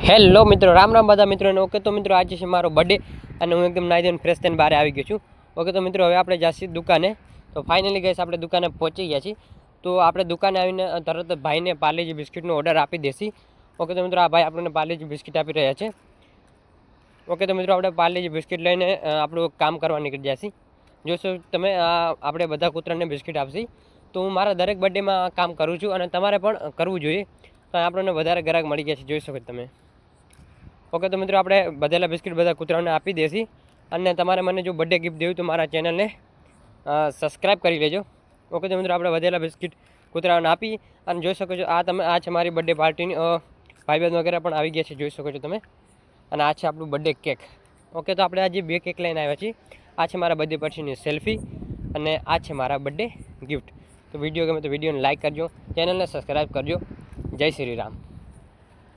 Hello મિત્રો, રામ રામ બધા મિત્રોને. ઓકે તો મિત્રો, આજે છે મારો બર્થડે અને હું એકદમ નાઈ ધોઈને ફ્રેશ થઈને બહાર આવી ગયો છું. ઓકે તો મિત્રો, હવે આપણે જઈશું દુકાને. તો ફાઇનલી ગઈશ આપણે દુકાને પહોંચી ગયા છીએ. તો આપણે દુકાને આવીને તરત જ ભાઈને પાર્લેજી બિસ્કિટનો ઓર્ડર આપી દેશી. ઓકે તો મિત્રો, આ ભાઈ આપણને પાર્લેજી બિસ્કિટ આપી રહ્યા છે. ઓકે તો મિત્રો, આપણે પાર્લેજી બિસ્કિટ લઈને આપણું કામ કરવા નીકળી જશે. જોશો તમે, આપણે બધા કૂતરાને બિસ્કિટ આપશી. તો હું મારા દરેક બર્થડેમાં કામ કરું છું અને તમારે પણ કરવું જોઈએ. તો આપણને વધારે ગ્રાહક મળી ગયા છે, જોઈ શકો તમે. ઓકે તો મિત્રો, આપણે બધેલા બિસ્કિટ બધા કૂતરાઓને આપી દેશી. અને તમારે મને જો બર્થડે ગિફ્ટ દેવું તો મારા ચેનલને સબસ્ક્રાઈબ કરી લેજો. ઓકે તો મિત્રો, આપણે વધેલા બિસ્કિટ કૂતરાઓને આપી અને જોઈ શકો છો, આ છે મારી બર્થડે પાર્ટીની ભાઈબંધ વગેરે પણ આવી ગયા છે, જોઈ શકો છો તમે. અને આ છે આપણું બર્થડે કેક. ઓકે તો આપણે આજે 2 કેક લઈને આવ્યા છીએ. આ છે મારા બર્થડે પછીની સેલ્ફી અને આ છે મારા બર્થડે ગિફ્ટ. તો વિડીયો ગમે તો વિડીયોને લાઇક કરજો, ચેનલને સબસ્ક્રાઈબ કરજો. જય શ્રી રામ.